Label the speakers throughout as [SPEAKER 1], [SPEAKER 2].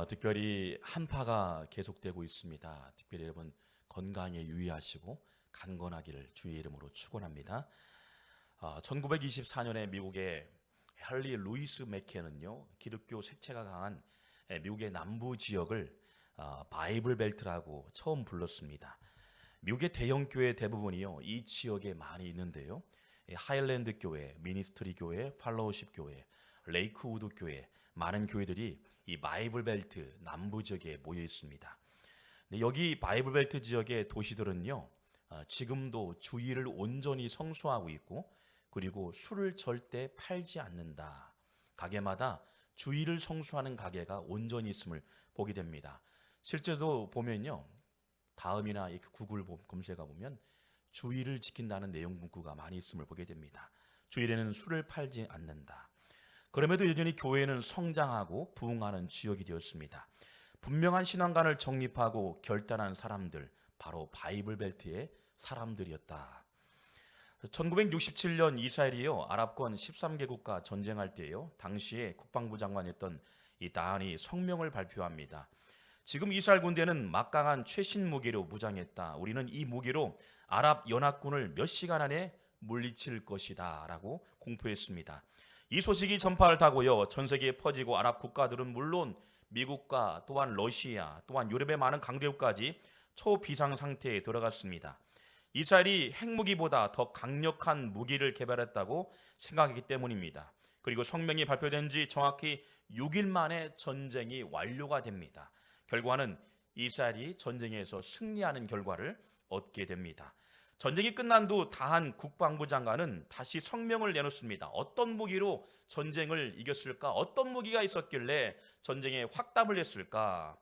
[SPEAKER 1] 특별히 한파가 계속되고 있습니다. 특별히 여러분 건강에 유의하시고 강건하기를 주의 이름으로 축원합니다. 1924년에 미국의 헨리 루이스 맥케는요, 기독교 색채가 강한 미국의 남부 지역을 바이블 벨트라고 처음 불렀습니다. 미국의 대형 교회 대부분이요 이 지역에 많이 있는데요, 하일랜드 교회, 미니스트리 교회, 팔로우십 교회, 레이크우드 교회, 많은 교회들이 이 바이블 벨트 남부 지역에 모여 있습니다. 여기 바이블 벨트 지역의 도시들은요, 지금도 주의를 온전히 성수하고 있고, 그리고 술을 절대 팔지 않는다. 가게마다 주의를 성수하는 가게가 온전히 있음을 보게 됩니다. 실제로 보면요, 다음이나 구글 검색해 보면 주의를 지킨다는 내용 문구가 많이 있음을 보게 됩니다. 주일에는 술을 팔지 않는다. 그럼에도 여전히 교회는 성장하고 부흥하는 지역이 되었습니다. 분명한 신앙관을 정립하고 결단한 사람들, 바로 바이블 벨트의 사람들이었다. 1967년 이스라엘이요 아랍권 13개국과 전쟁할 때요, 당시에 국방부 장관이었던 이 다한이 성명을 발표합니다. 지금 이스라엘 군대는 막강한 최신 무기로 무장했다. 우리는 이 무기로 아랍 연합군을 몇 시간 안에 물리칠 것이다 라고 공포했습니다. 이 소식이 전파를 타고요, 전 세계에 퍼지고 아랍 국가들은 물론 미국과 또한 러시아, 또한 유럽의 많은 강대국까지 초비상 상태에 들어갔습니다. 이스라엘이 핵무기보다 더 강력한 무기를 개발했다고 생각했기 때문입니다. 그리고 성명이 발표된 지 정확히 6일 만에 전쟁이 완료가 됩니다. 결과는 이스라엘이 전쟁에서 승리하는 결과를 얻게 됩니다. 전쟁이 끝난 후 다한 국방부 장관은 다시 성명을 내놓습니다. 어떤 무기로 전쟁을 이겼을까? 어떤 무기가 있었길래 전쟁에 확답을 했을까?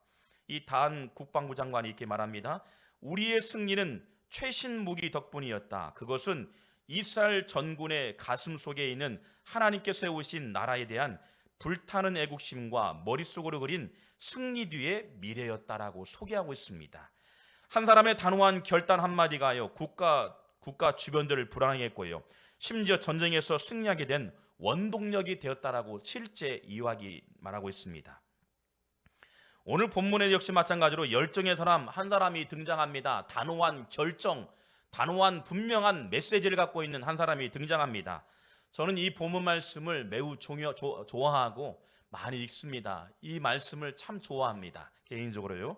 [SPEAKER 1] 이 다한 국방부 장관이 이렇게 말합니다. 우리의 승리는 최신 무기 덕분이었다. 그것은 이스라엘 전군의 가슴 속에 있는 하나님께 세우신 나라에 대한 불타는 애국심과 머릿속으로 그린 승리 뒤의 미래였다라고 소개하고 있습니다. 한 사람의 단호한 결단 한마디가요, 국가 주변들을 불안하게 했고요, 심지어 전쟁에서 승리하게 된 원동력이 되었다라고 실제 이와기 말하고 있습니다. 오늘 본문에 역시 마찬가지로 열정의 사람 한 사람이 등장합니다. 단호한 결정, 단호한 분명한 메시지를 갖고 있는 한 사람이 등장합니다. 저는 이 본문 말씀을 매우 좋아하고 많이 읽습니다. 이 말씀을 참 좋아합니다. 개인적으로요.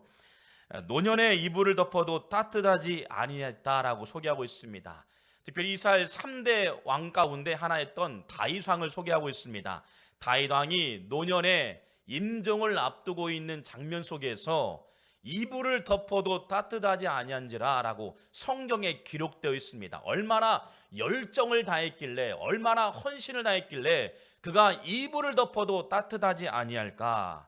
[SPEAKER 1] 노년의 이불을 덮어도 따뜻하지 아니했다라고 소개하고 있습니다. 특별히 이스라엘 3대 왕 가운데 하나였던 다윗 왕을 소개하고 있습니다. 다윗 왕이 노년에 임종을 앞두고 있는 장면 속에서 이불을 덮어도 따뜻하지 아니한지라라고 성경에 기록되어 있습니다. 얼마나 열정을 다했길래, 얼마나 헌신을 다했길래 그가 이불을 덮어도 따뜻하지 아니할까?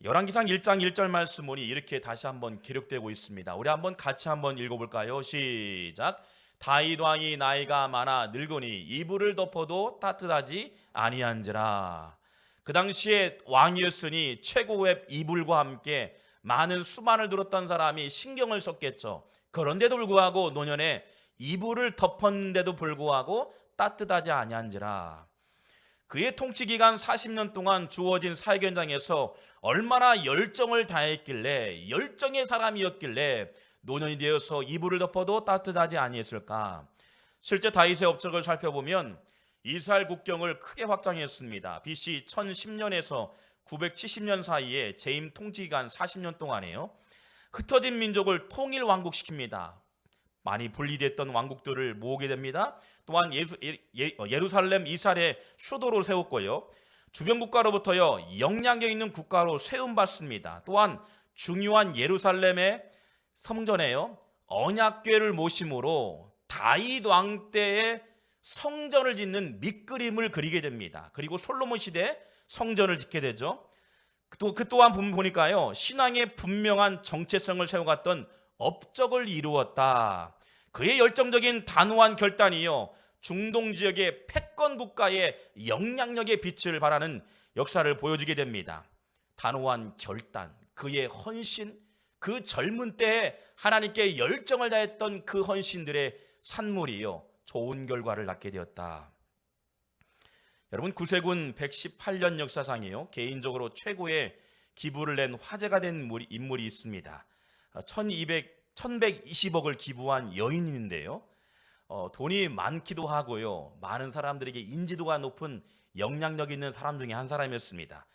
[SPEAKER 1] 열왕기상 1장 1절 말씀이 이렇게 다시 한번 기록되고 있습니다. 우리 한번 같이 한번 읽어볼까요? 시작. 다윗 왕이 나이가 많아 늙으니 이불을 덮어도 따뜻하지 아니한지라. 그 당시에 왕이었으니 최고의 이불과 함께 많은 수만을 들었던 사람이 신경을 썼겠죠. 그런데도 불구하고 노년에 이불을 덮었는데도 불구하고 따뜻하지 아니한지라. 그의 통치기간 40년 동안 주어진 사역 현장에서 얼마나 열정을 다했길래, 열정의 사람이었길래 노년이 되어서 이불을 덮어도 따뜻하지 아니했을까? 실제 다윗의 업적을 살펴보면 이스라엘 국경을 크게 확장했습니다. BC 1010년에서 970년 사이에 재임 통치기간 40년 동안에요, 흩어진 민족을 통일 왕국시킵니다. 많이 분리됐던 왕국들을 모으게 됩니다. 또한 예루살렘 이스라엘의 수도로 세웠고요, 주변 국가로부터요 영향력 있는 국가로 세움받습니다. 또한 중요한 예루살렘의 성전에요 언약궤를 모심으로 다윗 왕 때의 성전을 짓는 밑그림을 그리게 됩니다. 그리고 솔로몬 시대 성전을 짓게 되죠. 그 또한 보니까요, 신앙의 분명한 정체성을 세워갔던 업적을 이루었다. 그의 열정적인 단호한 결단이요 중동 지역의 패권 국가의 영향력의 빛을 발하는 역사를 보여주게 됩니다. 단호한 결단, 그의 헌신, 그 젊은 때에 하나님께 열정을 다했던 그 헌신들의 산물이요 좋은 결과를 낳게 되었다. 여러분, 구세군 118년 역사상이요 개인적으로 최고의 기부를 낸 화제가 된 인물이 있습니다. 1120억을 기부한 여인인데요. 돈이 많기도 하고요. 많은 사람들에게 인지도가 높은 영향력 있는 사람 중에 한 사람이었습니다.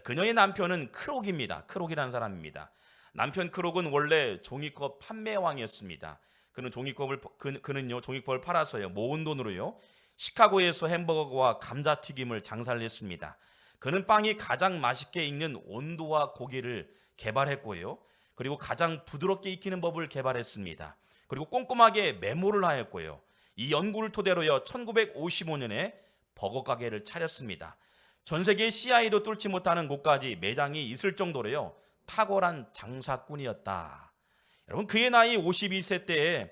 [SPEAKER 1] 그녀의 남편은 크록입니다. 크록이라는 사람입니다. 남편 크록은 원래 종이컵 판매왕이었습니다. 그는요 종이컵을 팔아서요 모은 돈으로요 시카고에서 햄버거와 감자튀김을 장사를 했습니다. 그는 빵이 가장 맛있게 익는 온도와 고기를 개발했고요. 그리고 가장 부드럽게 익히는 법을 개발했습니다. 그리고 꼼꼼하게 메모를 하였고요. 이 연구를 토대로요 1955년에 버거 가게를 차렸습니다. 전 세계 CIA도 뚫지 못하는 곳까지 매장이 있을 정도로요 탁월한 장사꾼이었다. 여러분 그의 나이 52세 때에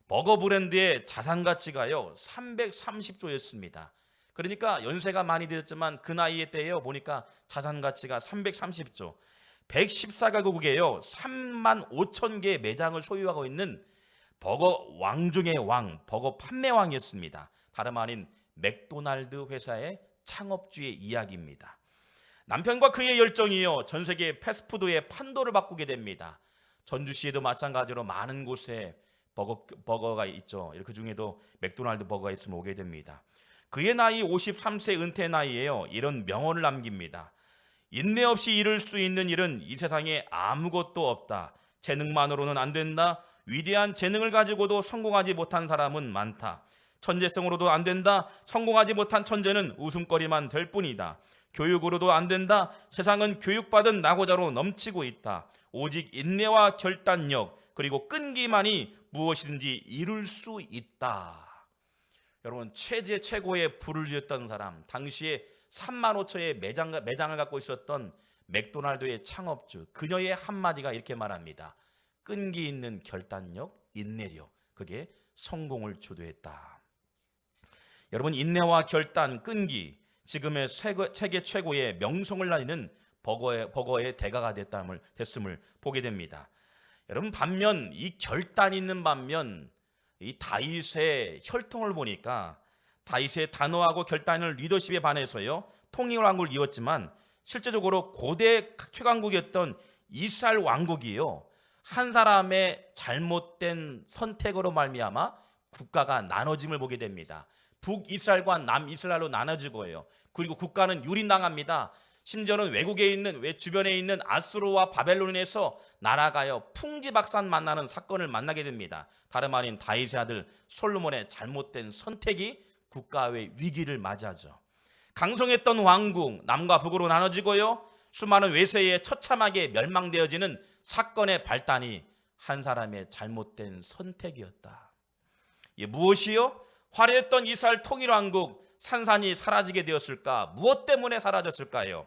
[SPEAKER 1] 버거 브랜드의 자산 가치가요 330조였습니다. 그러니까 연세가 많이 되었지만 그 나이에 때에 보니까 자산 가치가 330조, 114가국에요 3만 5천 개의 매장을 소유하고 있는 버거 왕 중의 왕, 버거 판매왕이었습니다. 다름 아닌 맥도날드 회사의 창업주의 이야기입니다. 남편과 그의 열정이요 전 세계 패스트푸드의 판도를 바꾸게 됩니다. 전주시에도 마찬가지로 많은 곳에 버거가 있죠. 그 중에도 맥도날드 버거가 있으면 오게 됩니다. 그의 나이 53세 은퇴 나이에요 이런 명언을 남깁니다. 인내 없이 이룰 수 있는 일은 이 세상에 아무것도 없다. 재능만으로는 안 된다. 위대한 재능을 가지고도 성공하지 못한 사람은 많다. 천재성으로도 안 된다. 성공하지 못한 천재는 웃음거리만 될 뿐이다. 교육으로도 안 된다. 세상은 교육받은 낙오자로 넘치고 있다. 오직 인내와 결단력 그리고 끈기만이 무엇이든지 이룰 수 있다. 여러분 최고의 부를 지었던 사람, 당시에 3만 5천의 매장을 갖고 있었던 맥도날드의 창업주, 그녀의 한마디가 이렇게 말합니다. 끈기 있는 결단력, 인내력, 그게 성공을 주도했다. 여러분 인내와 결단, 끈기, 지금의 세계 최고의 명성을 날리는 버거의 대가가 됐음을 보게 됩니다. 여러분 반면 이 결단 있는 반면 이 다윗의 혈통을 보니까 다윗의 단호하고 결단을 리더십에 반해서요 통일 왕국을 이뤘지만 실제적으로 고대 최강국이었던 이스라엘 왕국이요 한 사람의 잘못된 선택으로 말미암아 국가가 나눠짐을 보게 됩니다. 북이스라엘과 남이스라엘로 나눠지고요. 그리고 국가는 유린당합니다. 심지어는 주변에 있는 아수르와 바벨론에서 나라가요 풍지박산 만나는 사건을 만나게 됩니다. 다름 아닌 다윗의 아들 솔로몬의 잘못된 선택이 국가의 위기를 맞이하죠. 강성했던 왕국 남과 북으로 나눠지고요. 수많은 외세에 처참하게 멸망되어지는 사건의 발단이 한 사람의 잘못된 선택이었다. 이게 무엇이요? 화려했던 이스라엘 통일왕국 산산이 사라지게 되었을까? 무엇 때문에 사라졌을까요?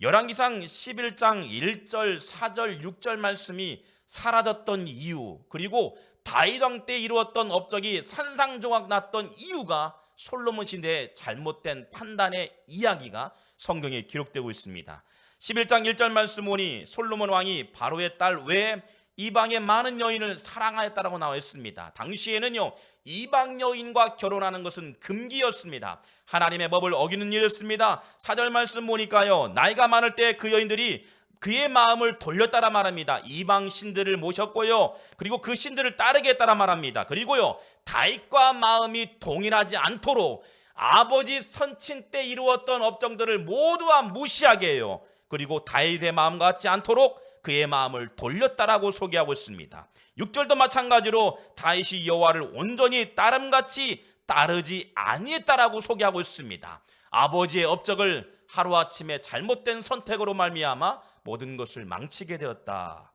[SPEAKER 1] 열왕기상 11장 1절, 4절, 6절 말씀이 사라졌던 이유, 그리고 다윗 왕 때 이루었던 업적이 산상조각 났던 이유가 솔로몬 시대의 잘못된 판단의 이야기가 성경에 기록되고 있습니다. 11장 1절 말씀 보니 솔로몬 왕이 바로의 딸 외에 이방의 많은 여인을 사랑하였다라고 나와 있습니다. 당시에는요 이방 여인과 결혼하는 것은 금기였습니다. 하나님의 법을 어기는 일이었습니다. 4절 말씀 보니까요 나이가 많을 때 그 여인들이 그의 마음을 돌렸다라 말합니다. 이방 신들을 모셨고요 그리고 그 신들을 따르겠다라 말합니다. 그리고요 다윗과 마음이 동일하지 않도록 아버지 선친 때 이루었던 업적들을 모두 무시하게 해요. 그리고 다윗의 마음 같지 않도록 그의 마음을 돌렸다라고 소개하고 있습니다. 6절도 마찬가지로 다윗이 여호와를 온전히 따름같이 따르지 아니했다라고 소개하고 있습니다. 아버지의 업적을 하루아침에 잘못된 선택으로 말미암아 모든 것을 망치게 되었다.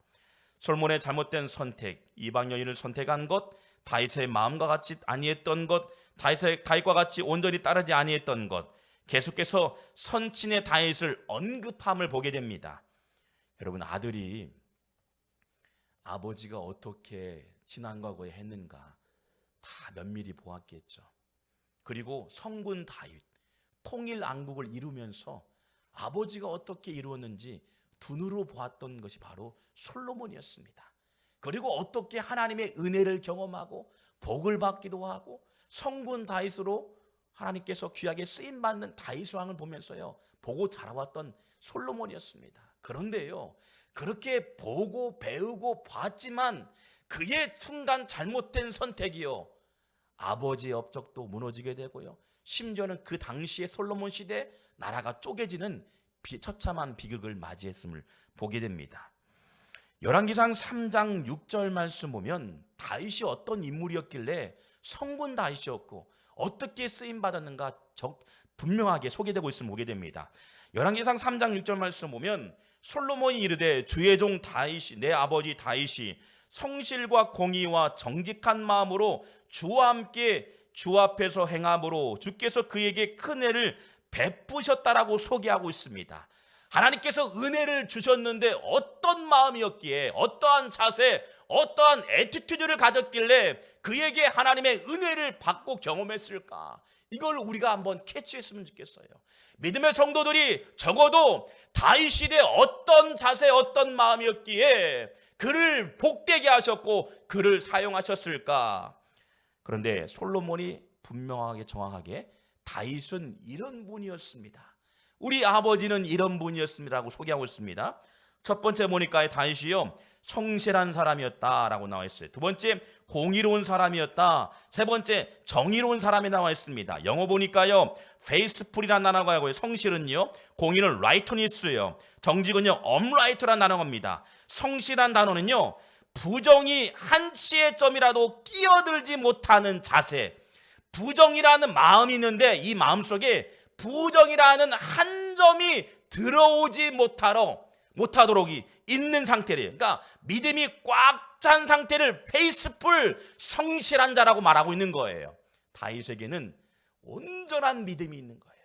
[SPEAKER 1] 솔몬의 잘못된 선택, 이방 여인을 선택한 것, 다윗의 마음과 같이 아니했던 것, 다윗과 같이 온전히 따르지 아니했던 것, 계속해서 선친의 다윗을 언급함을 보게 됩니다. 여러분 아들이 아버지가 어떻게 지난 과거에 했는가 다 면밀히 보았겠죠. 그리고 성군 다윗 통일 왕국을 이루면서 아버지가 어떻게 이루었는지 눈으로 보았던 것이 바로 솔로몬이었습니다. 그리고 어떻게 하나님의 은혜를 경험하고 복을 받기도 하고 성군 다윗으로 하나님께서 귀하게 쓰임받는 다윗 왕을 보면서요 보고 자라왔던 솔로몬이었습니다. 그런데요, 그렇게 보고 배우고 봤지만 그의 순간 잘못된 선택이요, 아버지의 업적도 무너지게 되고요, 심지어는 그 당시의 솔로몬 시대 나라가 쪼개지는 처참한 비극을 맞이했음을 보게 됩니다. 열왕기상 3장 6절 말씀 보면 다윗이 어떤 인물이었길래 성군 다윗이었고 어떻게 쓰임 받았는가 분명하게 소개되고 있음을 보게 됩니다. 열왕기상 3장 6절 말씀 보면 솔로몬이 이르되 주의 종 다윗이, 내 아버지 다윗이 성실과 공의와 정직한 마음으로 주와 함께 주 앞에서 행함으로 주께서 그에게 큰 애를 베푸셨다라고 소개하고 있습니다. 하나님께서 은혜를 주셨는데 어떤 마음이었기에, 어떠한 자세, 어떠한 애티튜드를 가졌길래 그에게 하나님의 은혜를 받고 경험했을까? 이걸 우리가 한번 캐치했으면 좋겠어요. 믿음의 성도들이 적어도 다윗 시대 어떤 자세, 어떤 마음이었기에 그를 복되게 하셨고 그를 사용하셨을까? 그런데 솔로몬이 분명하게 정확하게 다윗은 이런 분이었습니다, 우리 아버지는 이런 분이었습니다라고 소개하고 있습니다. 첫 번째 보니까 다윗이요, 성실한 사람이었다라고 나와 있어요. 두 번째, 공의로운 사람이었다. 세 번째, 정의로운 사람이 나와 있습니다. 영어 보니까요, faithful이라는 단어가 있고요, 성실은요, 공의는 rightness예요, 정직은요, upright라는 단어입니다. 성실한 단어는요, 부정이 한치의 점이라도 끼어들지 못하는 자세, 부정이라는 마음이 있는데 이 마음속에 부정이라는 한 점이 들어오지 못하도록 있는 상태래요. 그러니까 믿음이 꽉 찬 상태를 페이스풀, 성실한 자라고 말하고 있는 거예요. 다윗에게는 온전한 믿음이 있는 거예요.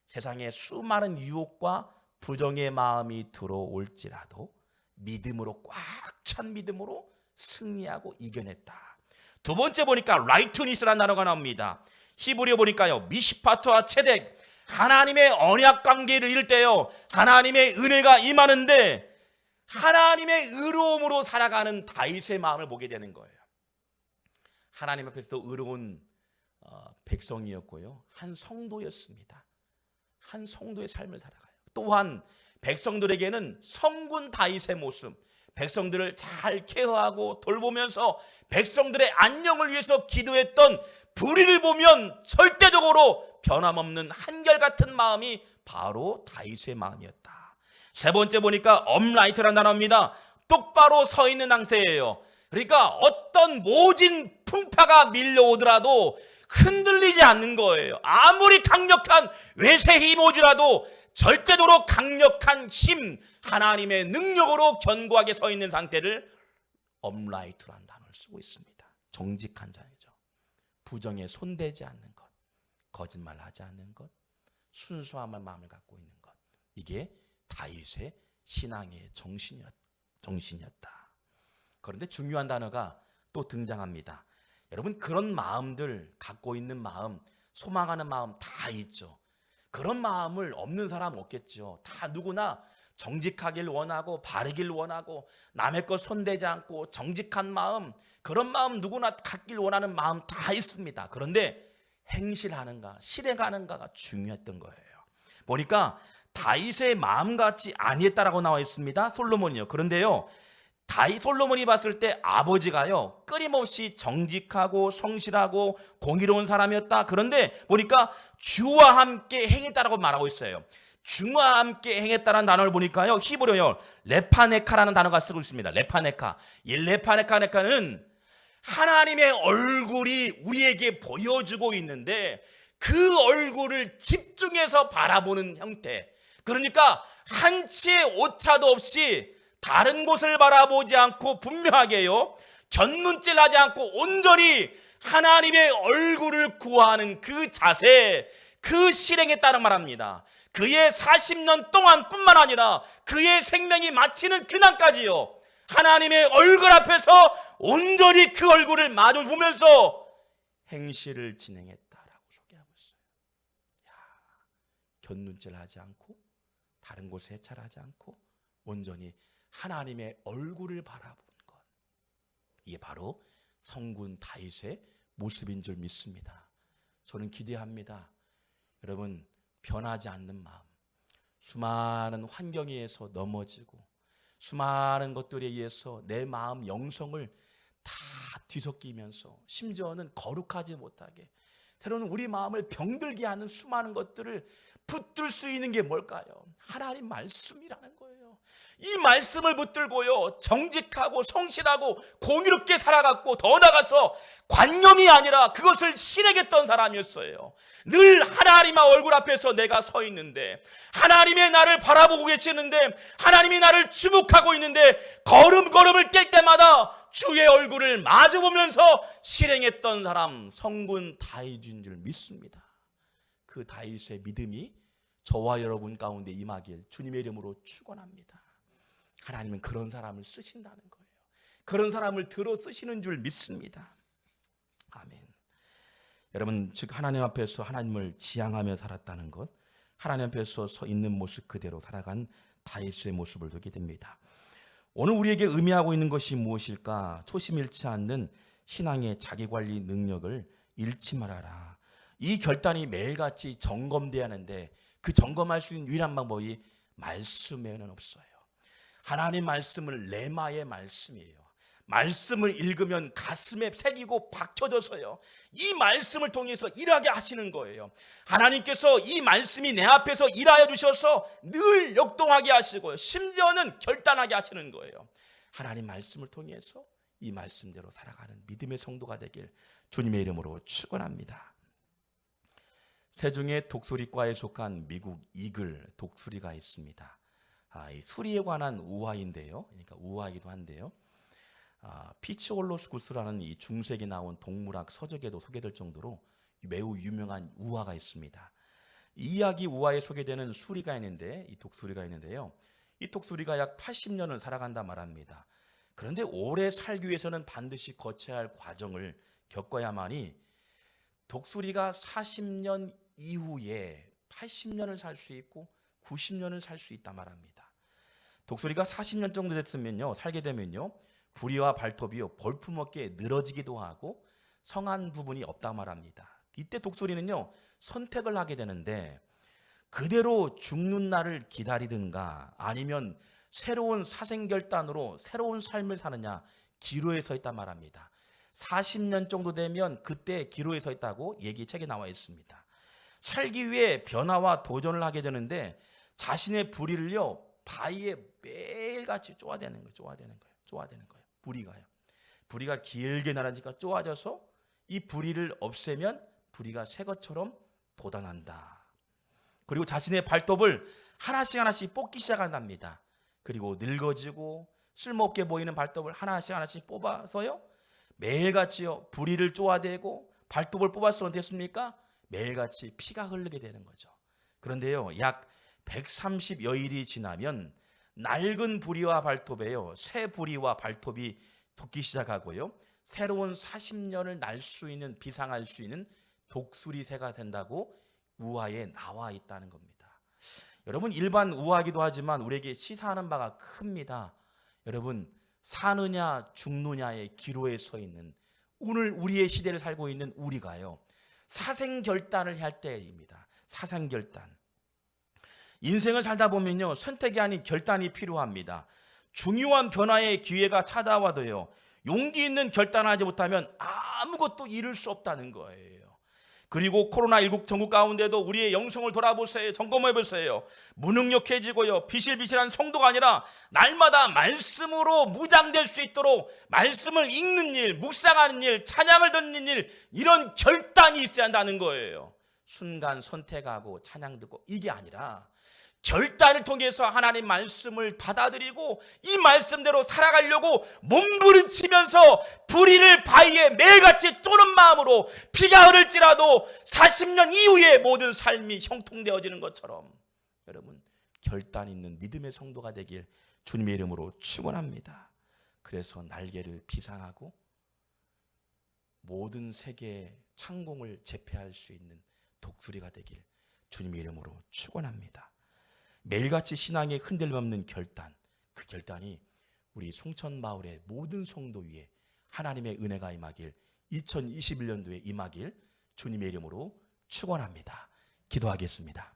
[SPEAKER 1] 세상에 수많은 유혹과 부정의 마음이 들어올지라도 믿음으로, 꽉 찬 믿음으로 승리하고 이겨냈다. 두 번째 보니까 라이트니스라는 단어가 나옵니다. 히브리어 보니까요, 미시파트와 체덱, 하나님의 언약 관계를 이룰 때요, 하나님의 은혜가 임하는데 하나님의 의로움으로 살아가는 다윗의 마음을 보게 되는 거예요. 하나님 앞에서도 의로운 백성이었고요, 한 성도였습니다. 한 성도의 삶을 살아가요. 또한 백성들에게는 성군 다윗의 모습, 백성들을 잘 케어하고 돌보면서 백성들의 안녕을 위해서 기도했던 불의를 보면 절대적으로 변함없는 한결같은 마음이 바로 다윗의 마음이었다. 세 번째 보니까 업라이트라는 단어입니다. 똑바로 서 있는 상태예요. 그러니까 어떤 모진 풍파가 밀려오더라도 흔들리지 않는 거예요. 아무리 강력한 외세 힘이 오지라도 절대적으로 강력한 힘, 하나님의 능력으로 견고하게 서 있는 상태를 업라이트라는 단어를 쓰고 있습니다. 정직한 자이죠. 부정에 손대지 않는 것, 거짓말하지 않는 것, 순수한 마음을 갖고 있는 것, 이게 다윗의 신앙의 정신이었다. 그런데 중요한 단어가 또 등장합니다. 여러분, 그런 마음들, 갖고 있는 마음, 소망하는 마음 다 있죠. 그런 마음을 없는 사람 없겠죠. 다 누구나 정직하길 원하고 바르길 원하고 남의 것 손대지 않고 정직한 마음, 그런 마음 누구나 갖길 원하는 마음 다 있습니다. 그런데 행실하는가, 실행하는가가 중요했던 거예요. 보니까 다윗의 마음같이 아니했다라고 나와 있습니다. 솔로몬이요. 그런데요, 솔로몬이 봤을 때 아버지가요, 끊임없이 정직하고 성실하고 공의로운 사람이었다. 그런데 보니까 주와 함께 행했다라고 말하고 있어요. 주와 함께 행했다라는 단어를 보니까요, 히브리어요, 레파네카라는 단어가 쓰고 있습니다. 레파네카. 이 레파네카는 하나님의 얼굴이 우리에게 보여주고 있는데 그 얼굴을 집중해서 바라보는 형태. 그러니까 한치의 오차도 없이 다른 곳을 바라보지 않고 분명하게요, 견눈질하지 않고 온전히 하나님의 얼굴을 구하는 그 자세, 그 실행에 따라 말합니다. 그의 40년 동안 뿐만 아니라 그의 생명이 마치는 그날까지요, 하나님의 얼굴 앞에서 온전히 그 얼굴을 마주 보면서 행실을 진행했다라고 소개하고 있어요. 견눈질하지 않고 다른 곳에 해찰하지 않고 온전히 하나님의 얼굴을 바라본 것, 이게 바로 성군 다윗의 모습인 줄 믿습니다. 저는 기대합니다. 여러분, 변하지 않는 마음, 수많은 환경에 의해서 넘어지고 수많은 것들에 의해서 내 마음 영성을 다 뒤섞이면서 심지어는 거룩하지 못하게 때로는 우리 마음을 병들게 하는 수많은 것들을 붙들 수 있는 게 뭘까요? 하나님 말씀이라는 거예요. 이 말씀을 붙들고요, 정직하고 성실하고 공의롭게 살아갔고, 더 나아가서 관념이 아니라 그것을 실행했던 사람이었어요. 늘 하나님 얼굴 앞에서 내가 서 있는데, 하나님의 나를 바라보고 계시는데, 하나님이 나를 주목하고 있는데, 걸음걸음을 뗄 때마다 주의 얼굴을 마주보면서 실행했던 사람, 성군 다윗인 줄 믿습니다. 그 다윗의 믿음이 저와 여러분 가운데 임하길 주님의 이름으로 축원합니다. 하나님은 그런 사람을 쓰신다는 거예요. 그런 사람을 들어 쓰시는 줄 믿습니다. 아멘. 여러분, 즉 하나님 앞에서 하나님을 지향하며 살았다는 것, 하나님 앞에서 서 있는 모습 그대로 살아간 다윗의 모습을 보게 됩니다. 오늘 우리에게 의미하고 있는 것이 무엇일까? 초심 잃지 않는 신앙의 자기관리 능력을 잃지 말아라. 이 결단이 매일같이 점검돼야 하는데 그 점검할 수 있는 유일한 방법이 말씀 외에는 없어요. 하나님 말씀을 레마의 말씀이에요. 말씀을 읽으면 가슴에 새기고 박혀져서요, 이 말씀을 통해서 일하게 하시는 거예요. 하나님께서 이 말씀이 내 앞에서 일하여 주셔서 늘 역동하게 하시고요, 심지어는 결단하게 하시는 거예요. 하나님 말씀을 통해서 이 말씀대로 살아가는 믿음의 성도가 되길 주님의 이름으로 축원합니다. 새중에 독수리과에 속한 미국 이글 독수리가 있습니다. 이 수리에 관한 우화인데요. 그러니까 우화이기도 한데요. 피치올로스쿠스라는 이 중세기 나온 동물학 서적에도 소개될 정도로 매우 유명한 우화가 있습니다. 이 이야기 우화에 소개되는 수리가 있는데, 이 독수리가 있는데요. 이 독수리가 약 80년을 살아간다 말합니다. 그런데 오래 살기 위해서는 반드시 거쳐야 할 과정을 겪어야만이 독수리가 40년 이후에 80년을 살 수 있고 90년을 살 수 있다 말합니다. 독수리가 40년 정도 됐으면요, 살게 되면요, 부리와 발톱이 볼품없게 늘어지기도 하고 성한 부분이 없다 말합니다. 이때 독수리는요, 선택을 하게 되는데 그대로 죽는 날을 기다리든가 아니면 새로운 사생결단으로 새로운 삶을 사느냐, 기로에 서 있단 말합니다. 40년 정도 되면 그때 기로에 서 있다고 얘기책에 나와 있습니다. 살기 위해 변화와 도전을 하게 되는데 자신의 부리를요, 바위에 매일같이 쪼아대는 거예요. 부리가 길게 날아지니까 쪼아져서 이 부리를 없애면 부리가 새 것처럼 돋아난다. 그리고 자신의 발톱을 하나씩 뽑기 시작한답니다. 그리고 늙어지고 쓸모없게 보이는 발톱을 하나씩 뽑아서요, 매일같이요, 부리를 쪼아대고 발톱을 뽑았으면 어땠습니까? 매일같이 피가 흐르게 되는 거죠. 그런데요, 약 130여일이 지나면 낡은 부리와 발톱에요, 새 부리와 발톱이 돋기 시작하고요, 새로운 40년을 날 수 있는, 비상할 수 있는 독수리새가 된다고 우화에 나와 있다는 겁니다. 여러분, 일반 우화이기도 하지만 우리에게 시사하는 바가 큽니다. 여러분, 사느냐 죽느냐의 기로에 서 있는 오늘 우리의 시대를 살고 있는 우리가요, 사생결단을 할 때입니다. 사생결단. 인생을 살다 보면요, 선택이 아닌 결단이 필요합니다. 중요한 변화의 기회가 찾아와도요, 용기 있는 결단을 하지 못하면 아무것도 이룰 수 없다는 거예요. 그리고 코로나19 전국 가운데도 우리의 영성을 돌아보세요. 점검해 보세요. 무능력해지고요, 비실비실한 성도가 아니라 날마다 말씀으로 무장될 수 있도록 말씀을 읽는 일, 묵상하는 일, 찬양을 듣는 일, 이런 결단이 있어야 한다는 거예요. 순간 선택하고 찬양 듣고 이게 아니라 결단을 통해서 하나님 말씀을 받아들이고 이 말씀대로 살아가려고 몸부림치면서 부리를 바위에 매일같이 쪼는 마음으로 피가 흐를지라도 40년 이후에 모든 삶이 형통되어지는 것처럼 여러분, 결단 있는 믿음의 성도가 되길 주님의 이름으로 축원합니다. 그래서 날개를 비상하고 모든 세계의 창공을 제패할 수 있는 독수리가 되길 주님의 이름으로 축원합니다. 매일같이 신앙에 흔들림 없는 결단, 그 결단이 우리 송천마을의 모든 성도 위에 하나님의 은혜가 임하길, 2021년도에 임하길 주님의 이름으로 축원합니다. 기도하겠습니다.